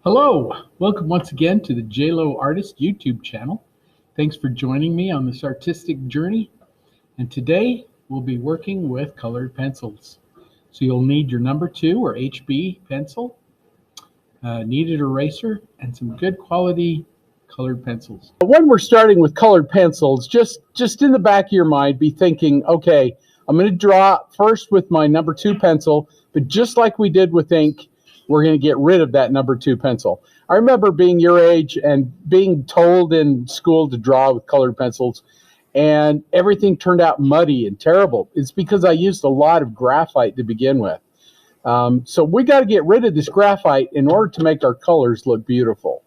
Hello, welcome once again to the J Lowe Artist YouTube channel. Thanks for joining me on this artistic journey. And today we'll be working with colored pencils. So you'll need your number 2 or HB pencil, kneaded eraser, and some good quality colored pencils. When we're starting with colored pencils, just in the back of your mind, be thinking, okay, I'm going to draw first with my number 2 pencil, but just like we did with ink, we're going to get rid of that number 2 pencil. I remember being your age and being told in school to draw with colored pencils, and everything turned out muddy and terrible. It's because I used a lot of graphite to begin with. So we got to get rid of this graphite in order to make our colors look beautiful.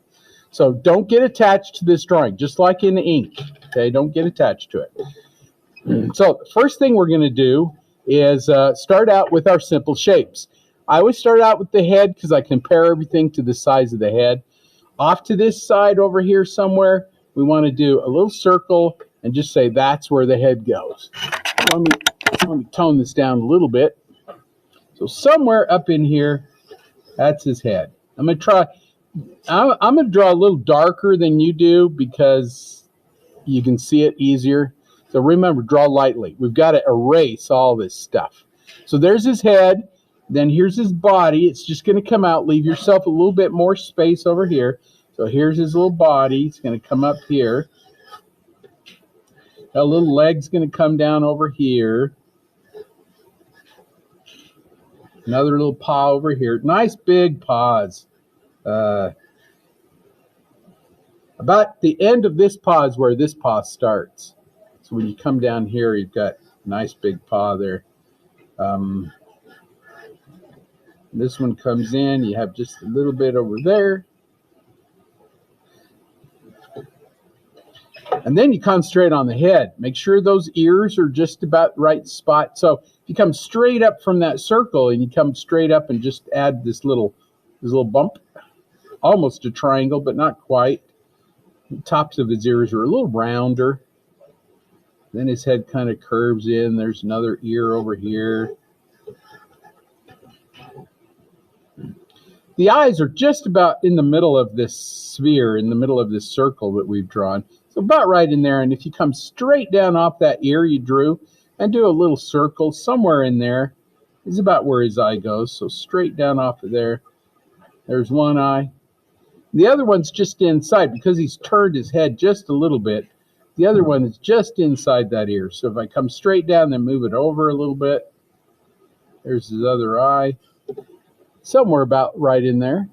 So don't get attached to this drawing, just like in ink. Okay, don't get attached to it. So the first thing we're going to do is start out with our simple shapes. I always start out with the head because I compare everything to the size of the head. Off to this side over here somewhere, we want to do a little circle and just say that's where the head goes. Let me tone this down a little bit. So somewhere up in here, that's his head. I'm going to draw a little darker than you do because you can see it easier. So remember, draw lightly. We've got to erase all this stuff. So there's his head. Then here's his body. It's just going to come out. Leave yourself a little bit more space over here. So here's his little body. It's going to come up here. A little leg's going to come down over here. Another little paw over here. Nice big paws. About the end of this paw is where this paw starts. So when you come down here, you've got a nice big paw there. This one comes in, you have just a little bit over there. And then you concentrate on the head. Make sure those ears are just about the right spot. So if you come straight up from that circle and you come straight up and just add this little bump, almost a triangle, but not quite. The tops of his ears are a little rounder. Then his head kind of curves in. There's another ear over here. The eyes are just about in the middle of this sphere, in the middle of this circle that we've drawn. So about right in there. And if you come straight down off that ear you drew and do a little circle somewhere in there is about where his eye goes. So straight down off of there. There's one eye. The other one's just inside because he's turned his head just a little bit. The other one is just inside that ear. So if I come straight down and move it over a little bit, there's his other eye. Somewhere about right in there.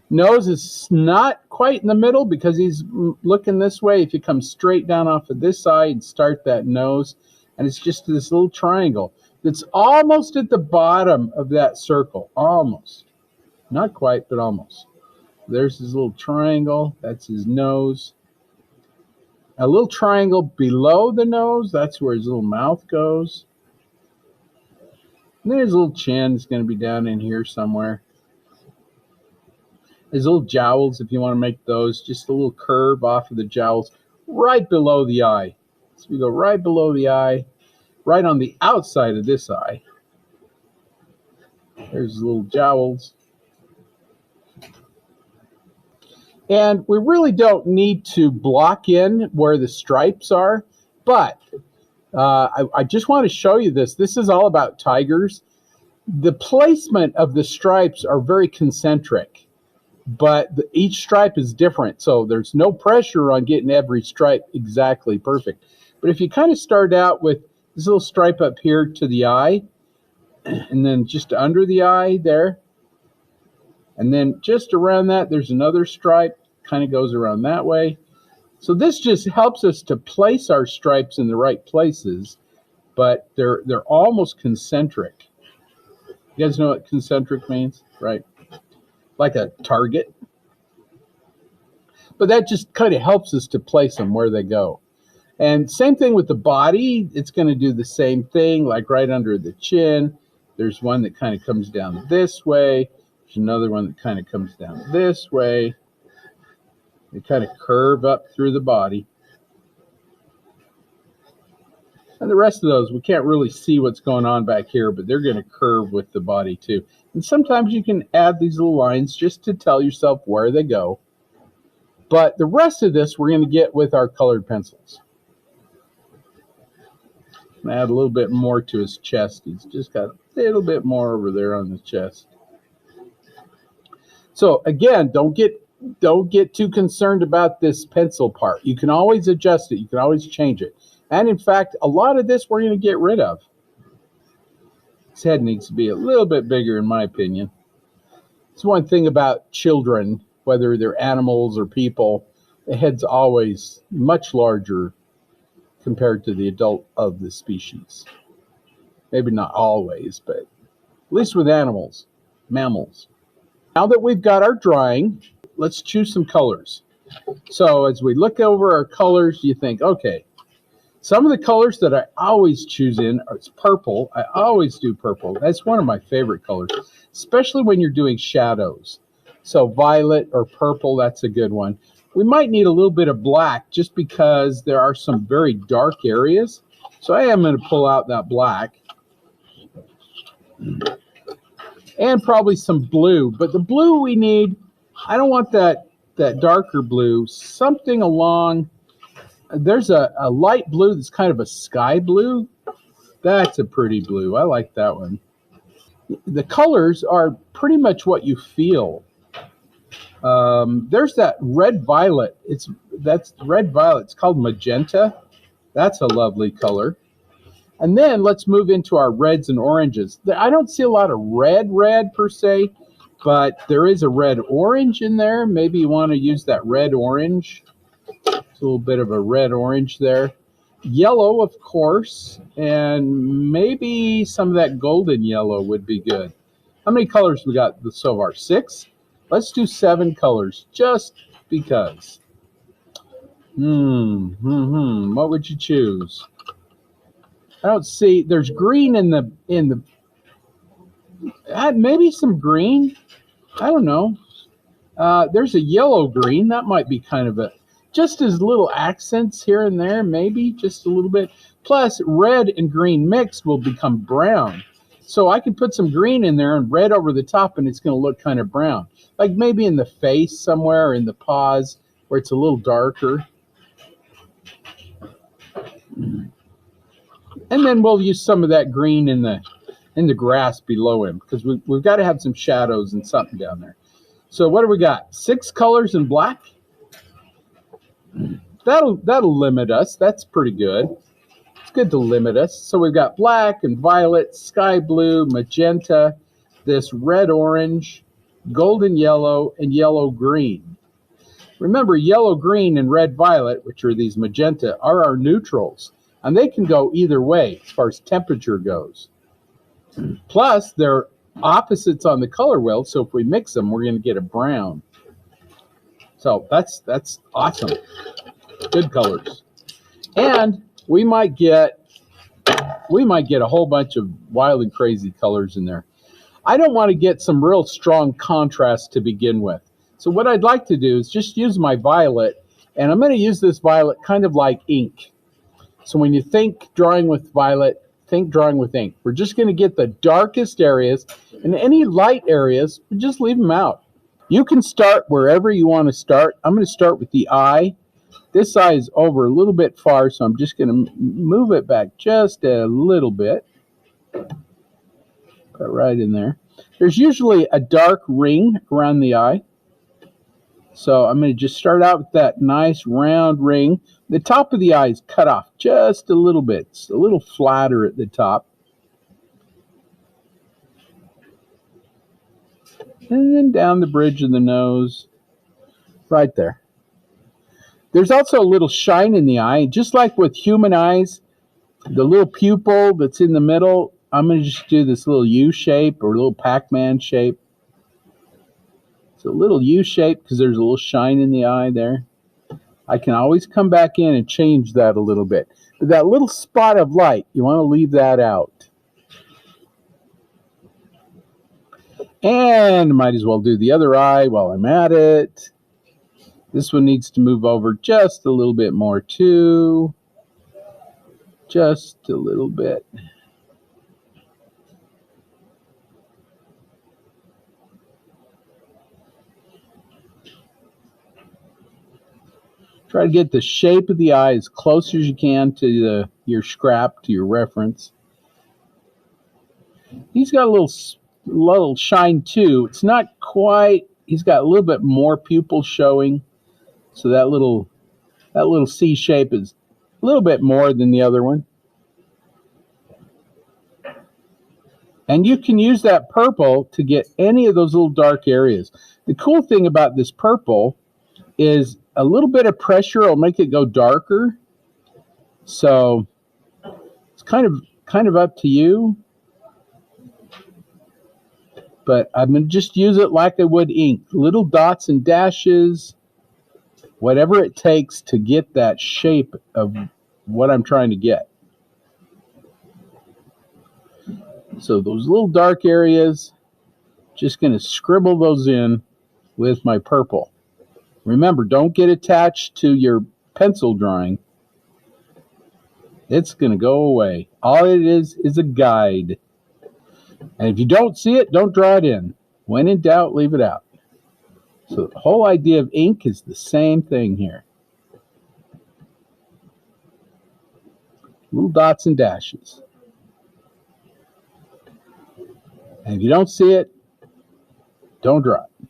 Nose is not quite in the middle because he's looking this way. If you come straight down off of this side and start that nose, and it's just this little triangle that's almost at the bottom of that circle. Almost. Not quite, but almost. There's his little triangle. That's his nose. A little triangle below the nose. That's where his little mouth goes. And then his little chin is going to be down in here somewhere. His little jowls, if you want to make those, just a little curve off of the jowls right below the eye. So we go right below the eye, right on the outside of this eye. There's his little jowls. And we really don't need to block in where the stripes are, but I just want to show you this. This is all about tigers. The placement of the stripes are very concentric, but each stripe is different. So there's no pressure on getting every stripe exactly perfect. But if you kind of start out with this little stripe up here to the eye, and then just under the eye there, and then just around that, there's another stripe, kind of goes around that way. So this just helps us to place our stripes in the right places, but they're almost concentric. You guys know what concentric means, right? Like a target. But that just kind of helps us to place them where they go. And same thing with the body. It's going to do the same thing, like right under the chin. There's one that kind of comes down this way. There's another one that kind of comes down this way. They kind of curve up through the body. And the rest of those, we can't really see what's going on back here, but they're going to curve with the body too. And sometimes you can add these little lines just to tell yourself where they go. But the rest of this we're going to get with our colored pencils. Add a little bit more to his chest. He's just got a little bit more over there on the chest. So again, don't get too concerned about this pencil part. You can always adjust it. You can always change it. And in fact, a lot of this we're going to get rid of. His head needs to be a little bit bigger, in my opinion. It's one thing about children, whether they're animals or people, the head's always much larger compared to the adult of the species. Maybe not always, but at least with animals, mammals. Now that we've got our drawing, let's choose some colors. So as we look over our colors, you think, okay, some of the colors that I always choose in are purple. I always do purple. That's one of my favorite colors, especially when you're doing shadows. So violet or purple, that's a good one. We might need a little bit of black just because there are some very dark areas. So I am going to pull out that black. And probably some blue. But the blue we need, I don't want that darker blue. Something along, there's a light blue that's kind of a sky blue. That's a pretty blue. I like that one. The colors are pretty much what you feel. There's that red violet. That's red violet. It's called magenta. That's a lovely color. And then let's move into our reds and oranges. I don't see a lot of red per se, but there is a red orange in there. Maybe you want to use that red orange. It's a little bit of a red orange there. Yellow, of course, and maybe some of that golden yellow would be good. How many colors we got so far? 6? Let's do 7 colors, just because. What would you choose? I don't see. There's green in the maybe some green. I don't know. There's a yellow green. That might be kind of just as little accents here and there, maybe just a little bit. Plus, red and green mixed will become brown. So I can put some green in there and red over the top, and it's going to look kind of brown. Like maybe in the face somewhere, or in the paws, where it's a little darker. And then we'll use some of that green in the grass below him, because we've got to have some shadows and something down there. So what do we got? 6 colors in black. That'll limit us. That's pretty good. It's good to limit us. So we've got black and violet, sky blue, magenta, this red orange, golden yellow, and yellow green. Remember, yellow green and red violet, which are these magenta, are our neutrals. And they can go either way as far as temperature goes. Plus, they're opposites on the color wheel, so if we mix them, we're going to get a brown. So that's awesome. Good colors. And we might get a whole bunch of wild and crazy colors in there. I don't want to get some real strong contrast to begin with. So what I'd like to do is just use my violet, and I'm going to use this violet kind of like ink. So when you think drawing with violet, think drawing with ink. We're just going to get the darkest areas, and any light areas, we just leave them out. You can start wherever you want to start. I'm going to start with the eye. This eye is over a little bit far, so I'm just going to move it back just a little bit. Put it right in there. There's usually a dark ring around the eye. So I'm going to just start out with that nice round ring. The top of the eye is cut off just a little bit. It's a little flatter at the top. And then down the bridge of the nose, right there. There's also a little shine in the eye. Just like with human eyes, the little pupil that's in the middle, I'm going to just do this little U shape or a little Pac-Man shape. It's a little U shape because there's a little shine in the eye there. I can always come back in and change that a little bit. But that little spot of light, you want to leave that out. And might as well do the other eye while I'm at it. This one needs to move over just a little bit more too. Just a little bit. Try to get the shape of the eye as close as you can to your scrap, to your reference. He's got a little shine too. It's not quite. He's got a little bit more pupil showing, so that little C shape is a little bit more than the other one. And you can use that purple to get any of those little dark areas. The cool thing about this purple is a little bit of pressure will make it go darker. So it's kind of up to you. But I'm going to just use it like I would ink. Little dots and dashes, whatever it takes to get that shape of what I'm trying to get. So those little dark areas, just going to scribble those in with my purple. Remember, don't get attached to your pencil drawing. It's going to go away. All it is a guide. And if you don't see it, don't draw it in. When in doubt, leave it out. So the whole idea of ink is the same thing here. Little dots and dashes. And if you don't see it, don't draw it.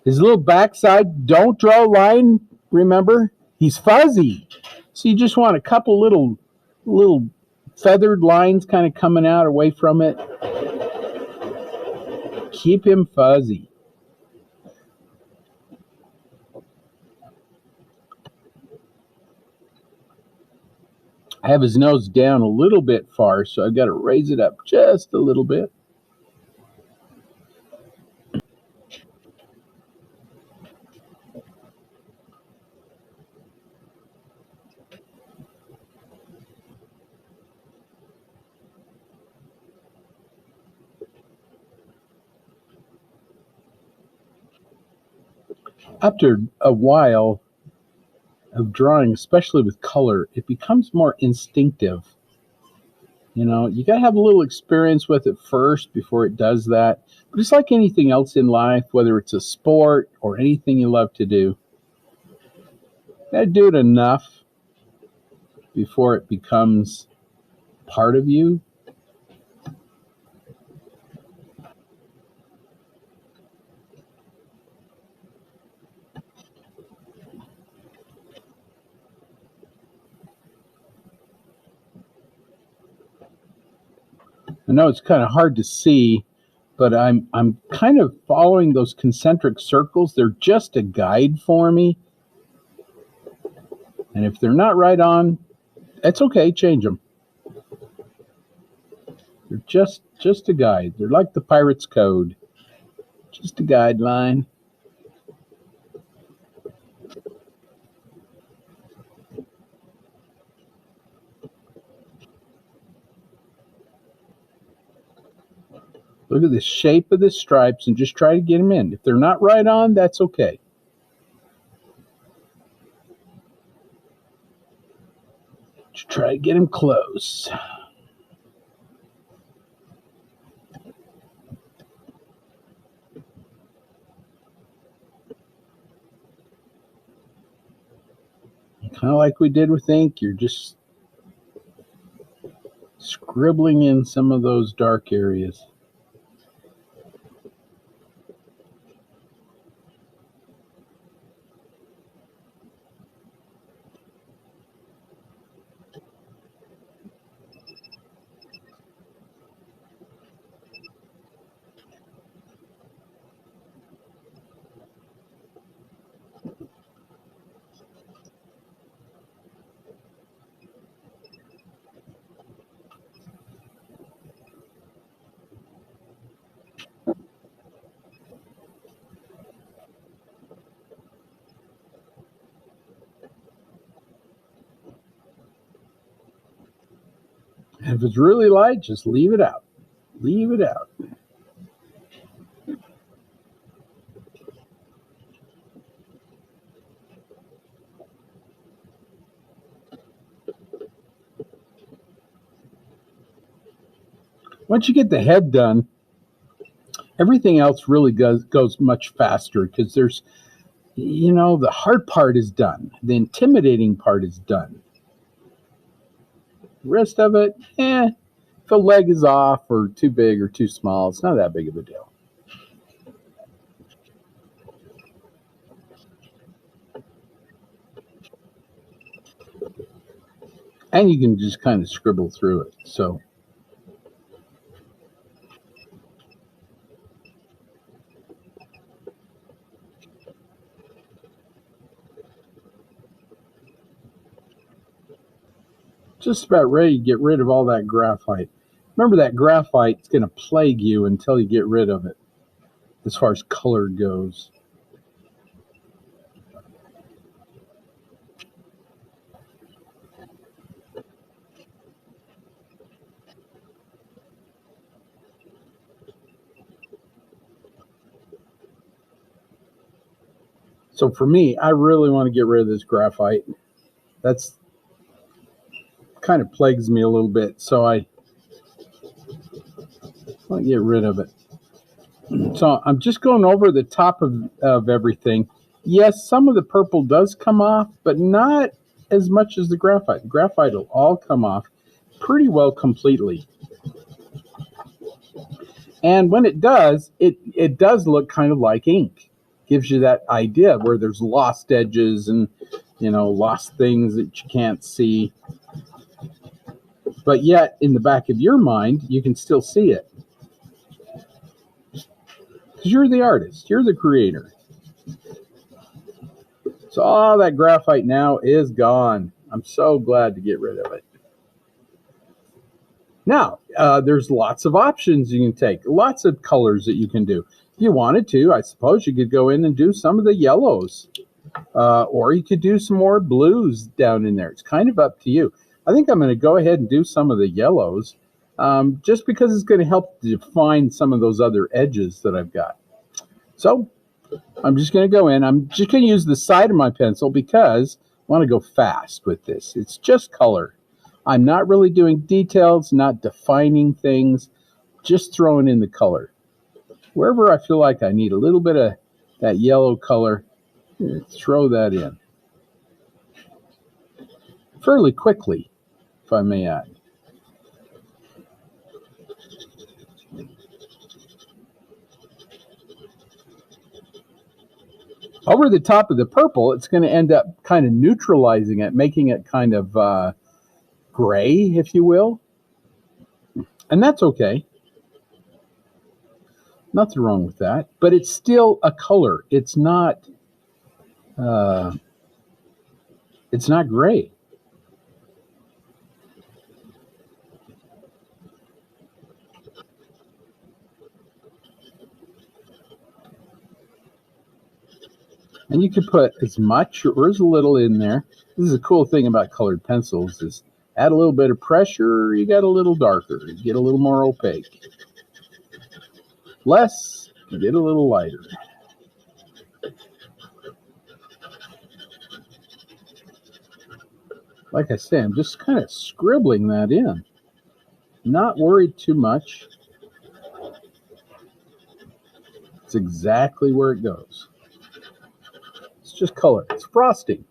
His little backside, don't draw a line, remember? He's fuzzy. So you just want a couple little feathered lines kind of coming out away from it. Keep him fuzzy. I have his nose down a little bit far, so I've got to raise it up just a little bit. After a while of drawing, especially with color, it becomes more instinctive. You know, you got to have a little experience with it first before it does that. But it's like anything else in life, whether it's a sport or anything you love to do. You got to do it enough before it becomes part of you. I know it's kind of hard to see, but I'm kind of following those concentric circles. They're just a guide for me. And if they're not right on, that's okay, change them. They're just a guide. They're like the pirate's code. Just a guideline. Look at the shape of the stripes and just try to get them in. If they're not right on, that's okay. Just try to get them close. Kind of like we did with ink, you're just scribbling in some of those dark areas. And if it's really light, just leave it out. Leave it out. Once you get the head done, Everything else really goes much faster because there's, the hard part is done. The intimidating part is done. The rest of it, if a leg is off or too big or too small, it's not that big of a deal. And you can just kind of scribble through it. So just about ready to get rid of all that graphite. Remember, that graphite's going to plague you until you get rid of it, as far as color goes. So for me, I really want to get rid of this graphite. That's kind of plagues me a little bit, so I want to get rid of it. So I'm just going over the top of everything. Yes, some of the purple does come off, but not as much as the graphite. The graphite will all come off pretty well completely. And when it does, it does look kind of like ink. Gives you that idea where there's lost edges and, lost things that you can't see. But yet, in the back of your mind, you can still see it. Because you're the artist. You're the creator. So all that graphite now is gone. I'm so glad to get rid of it. Now, there's lots of options you can take. Lots of colors that you can do. If you wanted to, I suppose you could go in and do some of the yellows. Or you could do some more blues down in there. It's kind of up to you. I think I'm going to go ahead and do some of the yellows just because it's going to help define some of those other edges that I've got. So I'm just going to go in. I'm just going to use the side of my pencil because I want to go fast with this. It's just color. I'm not really doing details, not defining things, just throwing in the color. Wherever I feel like I need a little bit of that yellow color, throw that in. Fairly quickly, if I may add. Over the top of the purple, it's going to end up kind of neutralizing it, making it kind of gray, if you will. And that's okay. Nothing wrong with that. But it's still a color. It's not gray. And you can put as much or as little in there. This is a cool thing about colored pencils is add a little bit of pressure, you get a little darker. You get a little more opaque. Less, you get a little lighter. Like I say, I'm just kind of scribbling that in. Not worried too much. It's exactly where it goes. It's just color. It's frosting.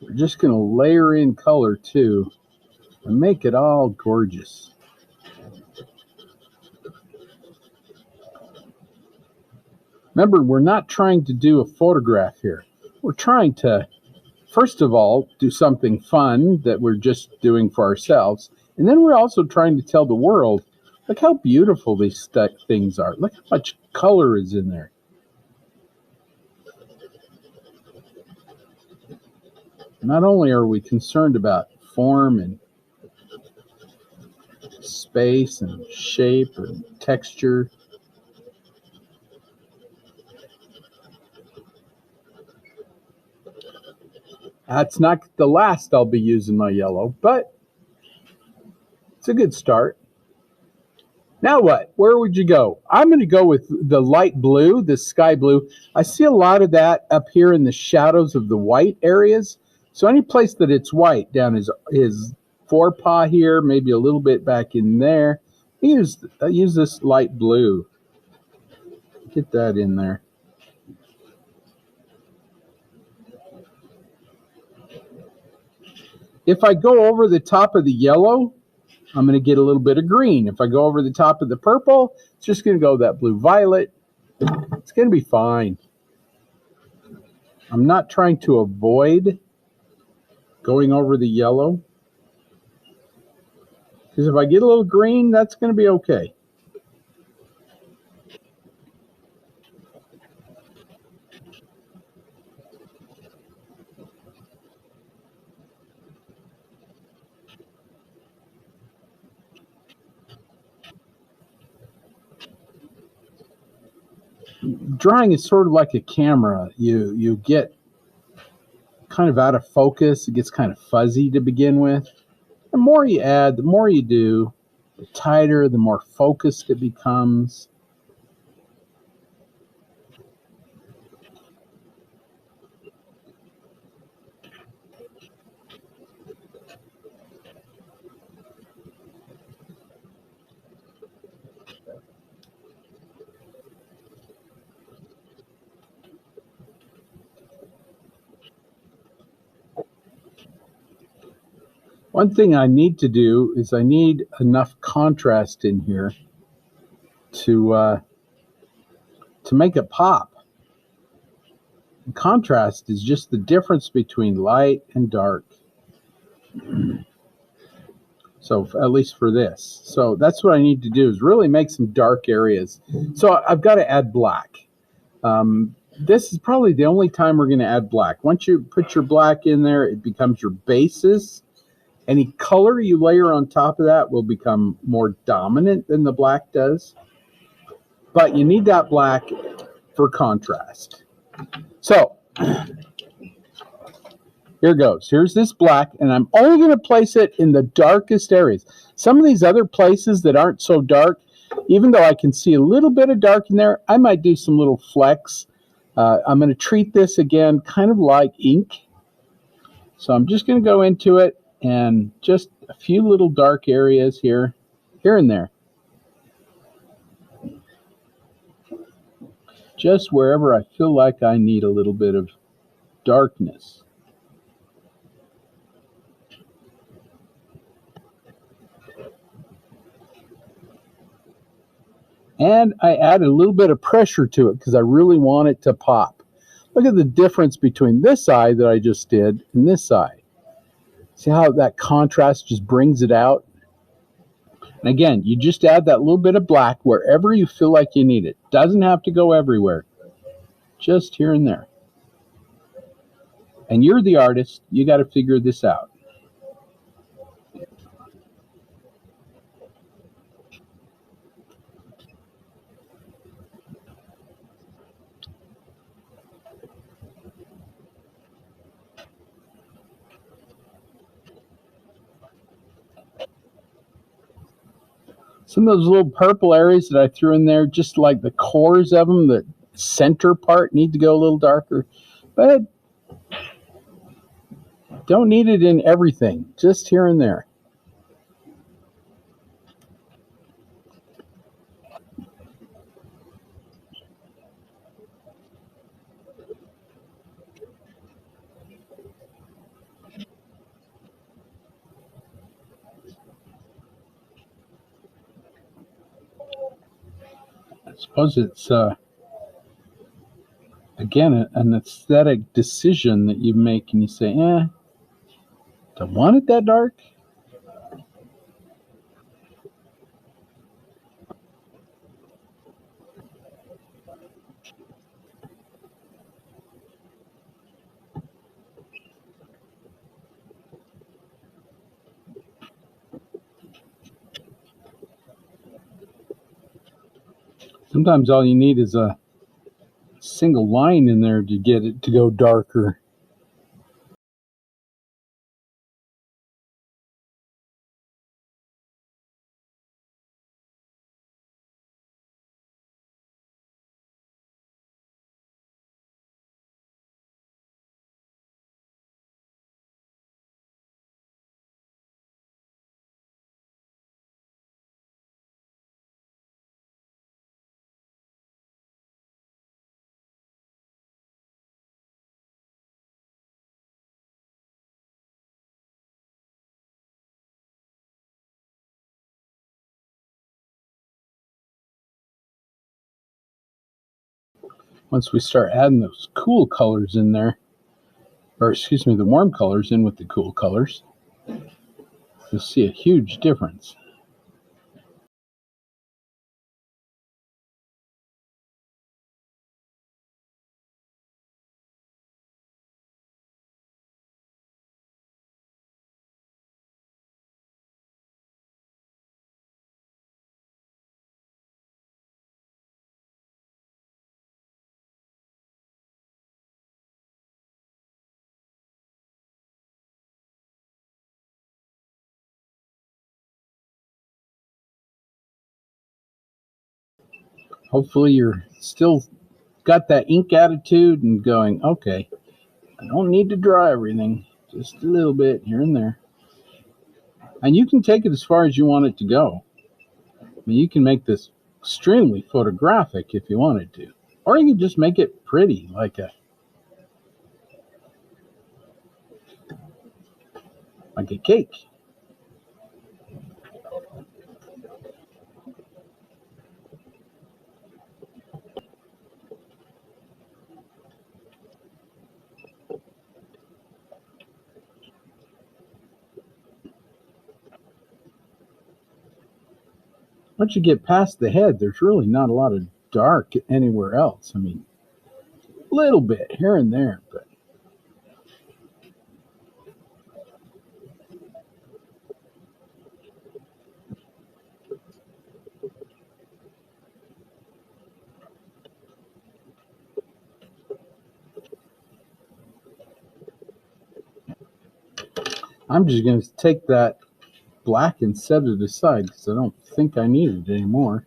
We're just going to layer in color too and make it all gorgeous. Remember, we're not trying to do a photograph here. We're trying to, first of all, do something fun that we're just doing for ourselves. And then we're also trying to tell the world, look how beautiful these things are. Look how much color is in there. Not only are we concerned about form and space and shape and texture, that's not the last I'll be using my yellow, but it's a good start. Now what? Where would you go? I'm going to go with the light blue, the sky blue. I see a lot of that up here in the shadows of the white areas. So any place that it's white, down his forepaw here, maybe a little bit back in there, use this light blue. Get that in there. If I go over the top of the yellow, I'm going to get a little bit of green. If I go over the top of the purple, it's just going to go that blue violet. It's going to be fine. I'm not trying to avoid going over the yellow, because if I get a little green, that's going to be okay. Drawing is sort of like a camera. You get kind of out of focus. It gets kind of fuzzy to begin with. The more you add, the more you do, the tighter, the more focused it becomes. One thing I need to do is I need enough contrast in here to make it pop. And contrast is just the difference between light and dark. So at least for this. So that's what I need to do, is really make some dark areas. So I've got to add black. This is probably the only time we're going to add black. Once you put your black in there, it becomes your basis. Any color you layer on top of that will become more dominant than the black does. But you need that black for contrast. So here goes. Here's this black, and I'm only going to place it in the darkest areas. Some of these other places that aren't so dark, even though I can see a little bit of dark in there, I might do some little flecks. I'm going to treat this again kind of like ink. So I'm just going to go into it and just a few little dark areas here and there. Just wherever I feel like I need a little bit of darkness. And I added a little bit of pressure to it because I really want it to pop. Look at the difference between this eye that I just did and this eye. See how that contrast just brings it out? And again, you just add that little bit of black wherever you feel like you need it. Doesn't have to go everywhere. Just here and there. And you're the artist. You got to figure this out. Some of those little purple areas that I threw in there, just like the cores of them, the center part need to go a little darker. But don't need it in everything, just here and there. I suppose it's, again, an aesthetic decision that you make, and you say, don't want it that dark. Sometimes all you need is a single line in there to get it to go darker. once we start adding those cool colors in there, or excuse me, the warm colors in with the cool colors, you'll see a huge difference. Hopefully you're still got that ink attitude and going, okay, I don't need to dry everything, just a little bit here and there. And you can take it as far as you want it to go. I mean, you can make this extremely photographic if you wanted to, or you can just make it pretty, like a cake. Once you get past the head, there's really not a lot of dark anywhere else. I mean, a little bit here and there, but I'm just going to take that black and set it aside because I don't think I need it anymore.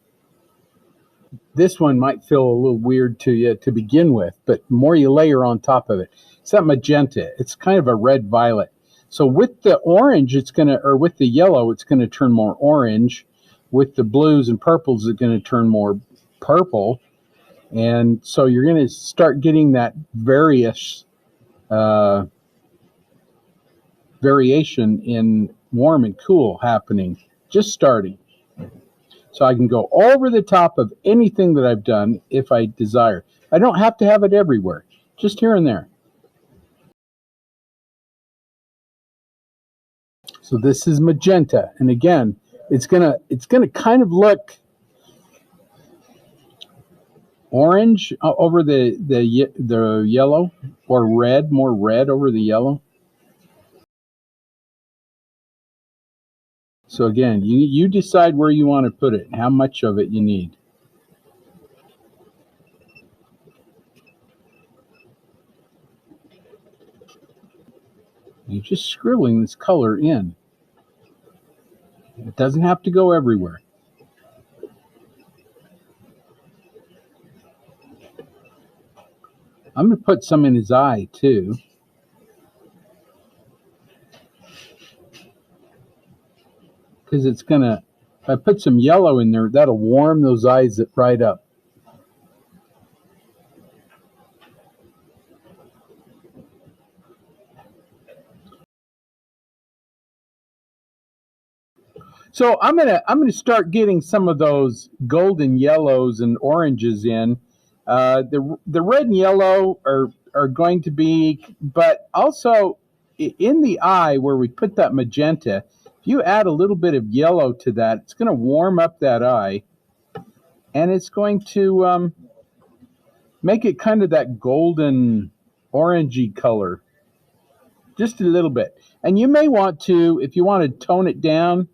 This one might feel a little weird to you to begin with, but the more you layer on top of it, it's that magenta. It's kind of a red violet. So with the orange, it's going to, or with the yellow, it's going to turn more orange. With the blues and purples, it's going to turn more purple. And so you're going to start getting that variation in warm and cool happening, just starting. So I can go over the top of anything that I've done if I desire. I don't have to have it everywhere, just here and there. So this is magenta, and again, it's gonna kind of look orange over the yellow, or red, more red over the yellow. So again, you decide where you want to put it, how much of it you need. You're just scribbling this color in. It doesn't have to go everywhere. I'm going to put some in his eye too. Because it's going to, if I put some yellow in there, that'll warm those eyes right up. So I'm gonna start getting some of those golden yellows and oranges in. The red and yellow are going to be, but also in the eye where we put that magenta, if you add a little bit of yellow to that, it's going to warm up that eye, and it's going to make it kind of that golden orangey color, just a little bit. And you may want to, if you want to tone it down,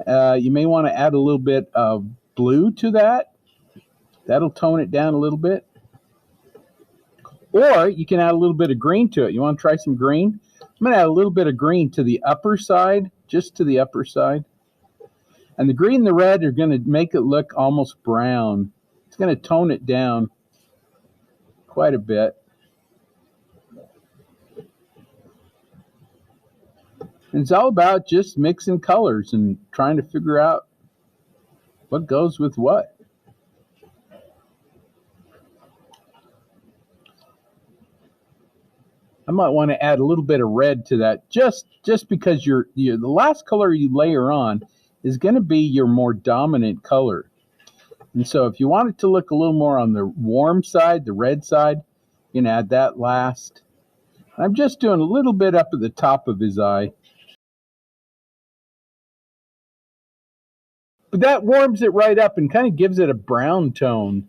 you may want to add a little bit of blue to that. That'll tone it down a little bit. Or you can add a little bit of green to it. You want to try some green? I'm going to add a little bit of green to the upper side, just to the upper side. And the green and the red are going to make it look almost brown. It's going to tone it down quite a bit. And it's all about just mixing colors and trying to figure out what goes with what. I might want to add a little bit of red to that, just because the last color you layer on is going to be your more dominant color. And so if you want it to look a little more on the warm side, the red side, you can add that last. I'm just doing a little bit up at the top of his eye. But that warms it right up and kind of gives it a brown tone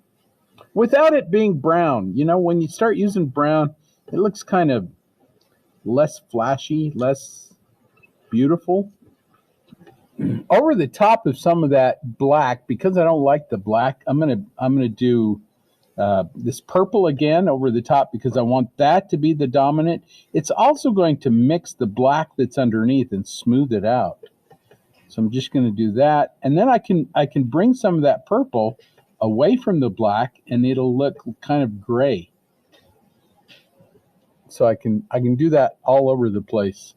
without it being brown. You know, when you start using brown, it looks kind of less flashy, less beautiful. Over the top of some of that black, because I don't like the black, I'm gonna do this purple again over the top because I want that to be the dominant. It's also going to mix the black that's underneath and smooth it out. So I'm just going to do that, and then I can bring some of that purple away from the black, and it'll look kind of gray. So I can do that all over the place.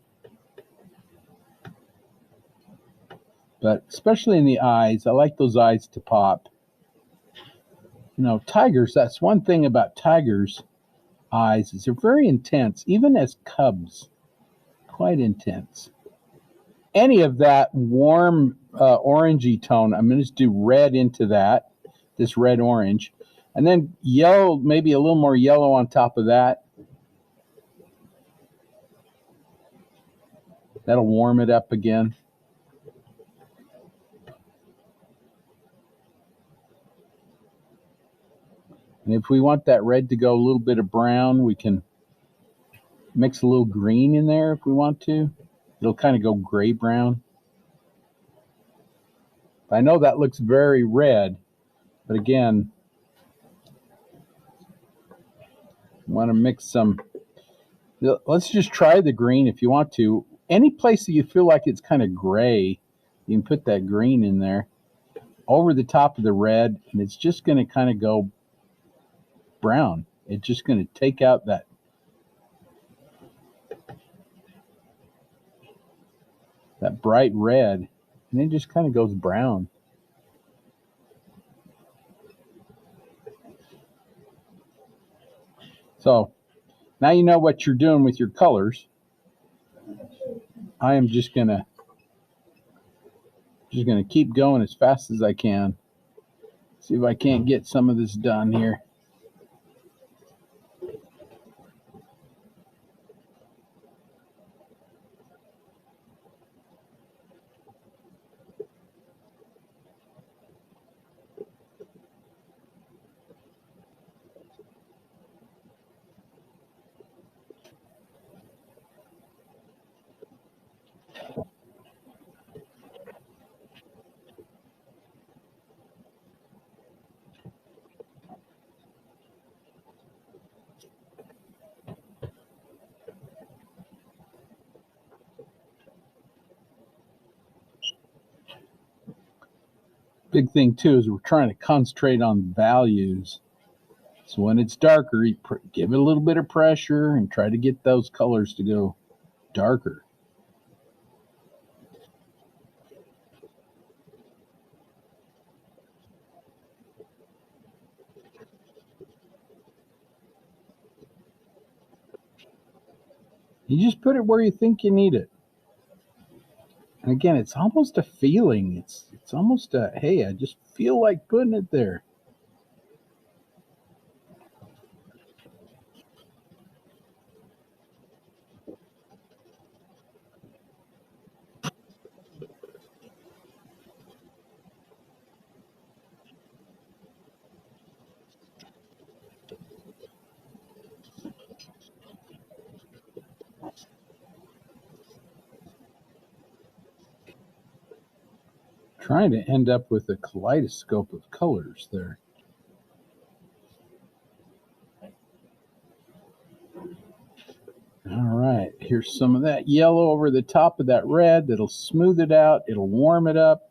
But especially in the eyes, I like those eyes to pop. You know, tigers, that's one thing about tigers' eyes, is they're very intense, even as cubs, quite intense. Any of that warm orangey tone, I'm going to just do red into that, this red orange, and then yellow, maybe a little more yellow on top of that. That'll warm it up again. And if we want that red to go a little bit of brown, we can mix a little green in there if we want to. It'll kind of go gray-brown. I know that looks very red, but again, I want to mix some. Let's just try the green if you want to. Any place that you feel like it's kind of gray, you can put that green in there over the top of the red, and it's just going to kind of go brown. It's just going to take out that bright red, and it just kind of goes brown. So now you know what you're doing with your colors. I am just gonna keep going as fast as I can. See if I can't get some of this done here. Big thing too is we're trying to concentrate on values. So when it's darker, you give it a little bit of pressure and try to get those colors to go darker. You just put it where you think you need it. And again, it's almost a feeling. It's almost a, hey, I just feel like putting it there. Trying to end up with a kaleidoscope of colors there. All right, here's some of that yellow over the top of that red. That'll smooth it out. It'll warm it up.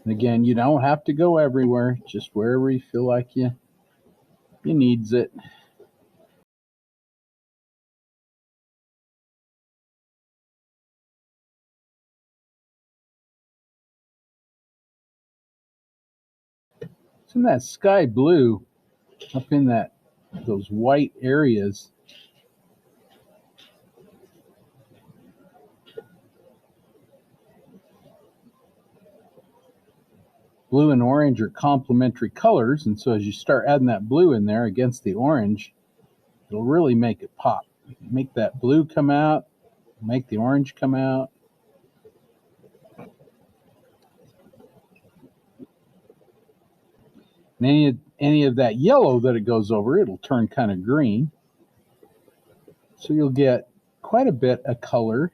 And again, you don't have to go everywhere, just wherever you feel like you needs it. It's in that sky blue, up in those white areas. Blue and orange are complementary colors, and so as you start adding that blue in there against the orange, it'll really make it pop. Make that blue come out, make the orange come out. And any of that yellow that it goes over, it'll turn kind of green. So you'll get quite a bit of color.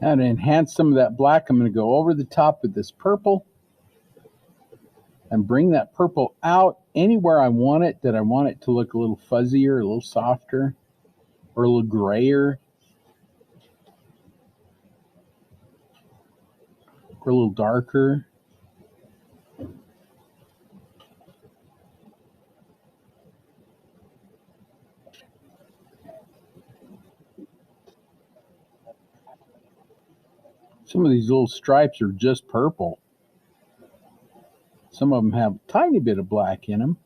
Now to enhance some of that black, I'm going to go over the top with this purple and bring that purple out anywhere I want it, that I want it to look a little fuzzier, a little softer, or a little grayer, or a little darker. Some of these little stripes are just purple. Some of them have a tiny bit of black in them.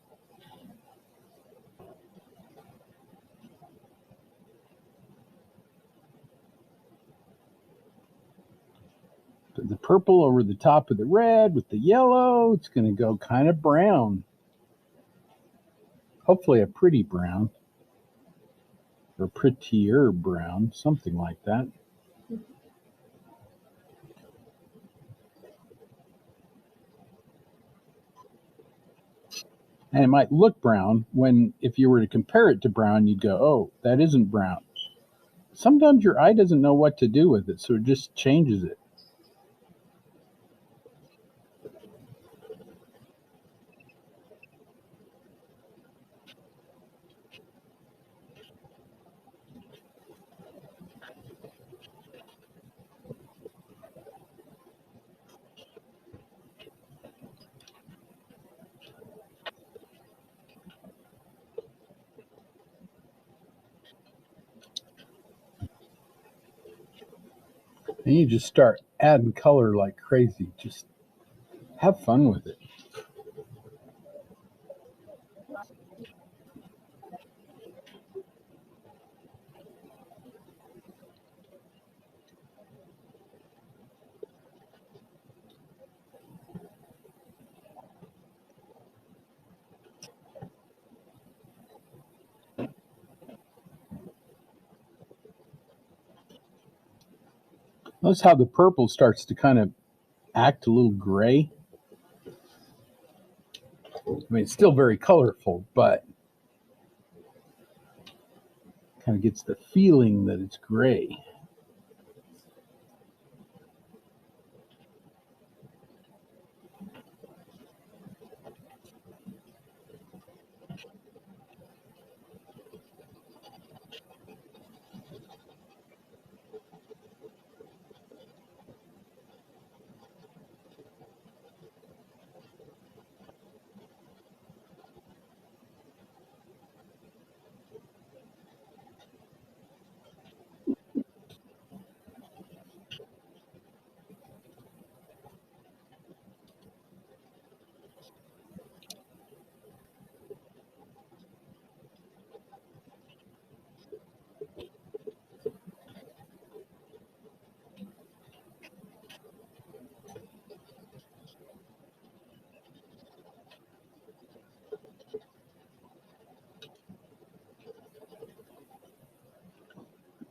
Put the purple over the top of the red with the yellow. It's going to go kind of brown. Hopefully a pretty brown. Or prettier brown, something like that. And it might look brown when, if you were to compare it to brown, you'd go, oh, that isn't brown. Sometimes your eye doesn't know what to do with it, so it just changes it. And you just start adding color like crazy. Just have fun with it. Notice how the purple starts to kind of act a little gray. I mean, it's still very colorful, but kind of gets the feeling that it's gray.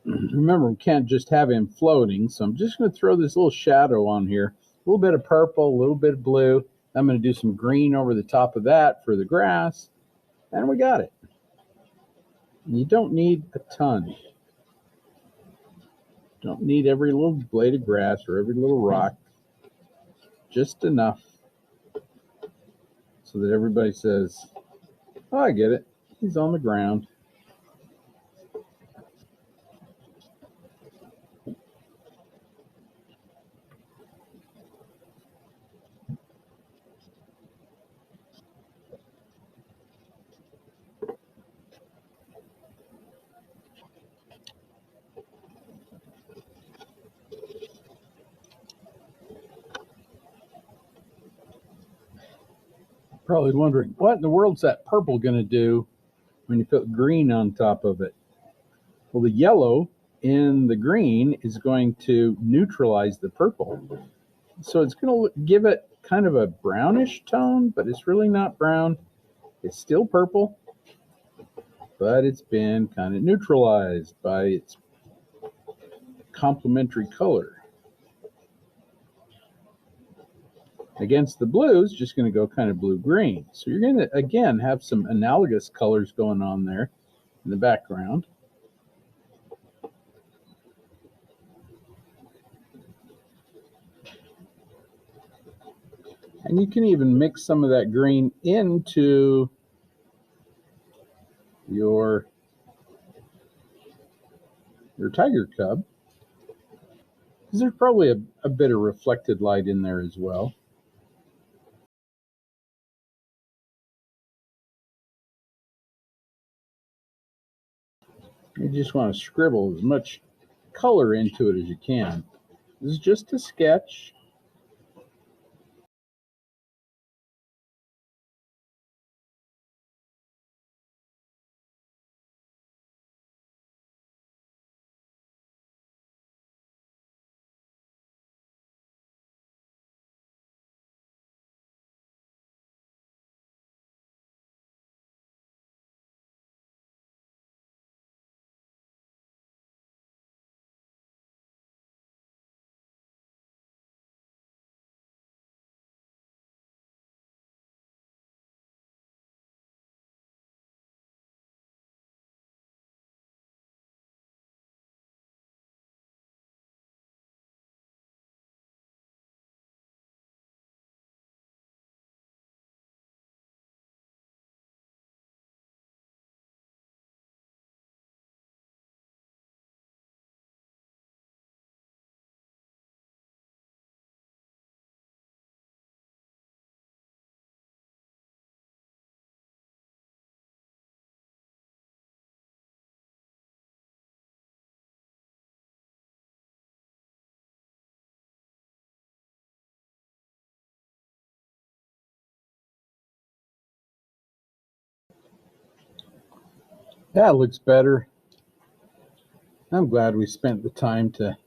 Remember, we can't just have him floating, so I'm just going to throw this little shadow on here. A little bit of purple, a little bit of blue. I'm going to do some green over the top of that for the grass, and we got it. You don't need a ton. Don't need every little blade of grass or every little rock. Just enough so that everybody says, oh, I get it. He's on the ground. Probably wondering, what in the world's that purple going to do when you put green on top of it? Well, the yellow in the green is going to neutralize the purple. So it's going to give it kind of a brownish tone, but it's really not brown. It's still purple, but it's been kind of neutralized by its complementary color. Against the blue is just going to go kind of blue-green. So you're going to, again, have some analogous colors going on there in the background. And you can even mix some of that green into your tiger cub, because there's probably a bit of reflected light in there as well. You just want to scribble as much color into it as you can. This is just a sketch. That looks better. I'm glad we spent the time to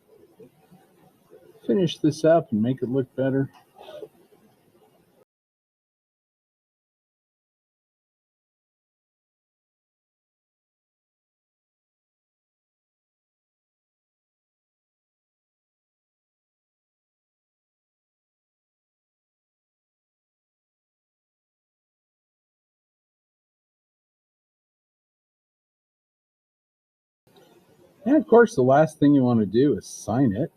finish this up and make it look better. And of course, the last thing you want to do is sign it.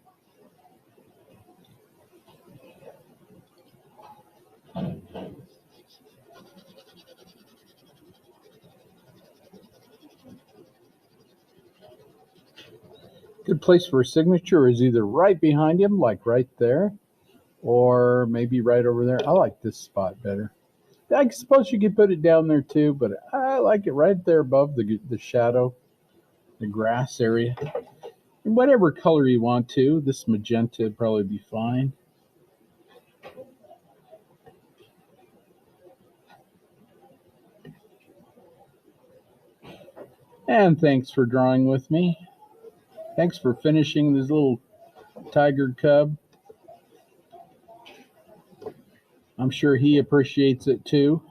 Good place for a signature is either right behind him, like right there, or maybe right over there. I like this spot better. I suppose you could put it down there too, but I like it right there above the shadow, the grass area. And whatever color you want to. This magenta would probably be fine. And thanks for drawing with me. Thanks for finishing this little tiger cub. I'm sure he appreciates it too.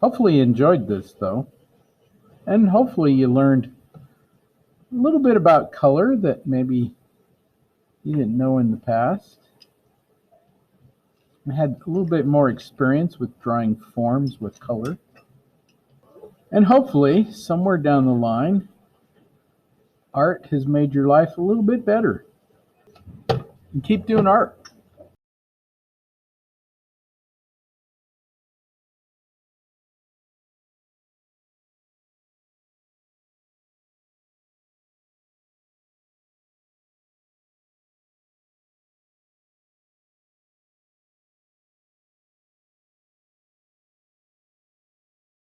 Hopefully you enjoyed this though. And hopefully you learned a little bit about color that maybe you didn't know in the past. I had a little bit more experience with drawing forms with color. And hopefully, somewhere down the line, art has made your life a little bit better. And keep doing art.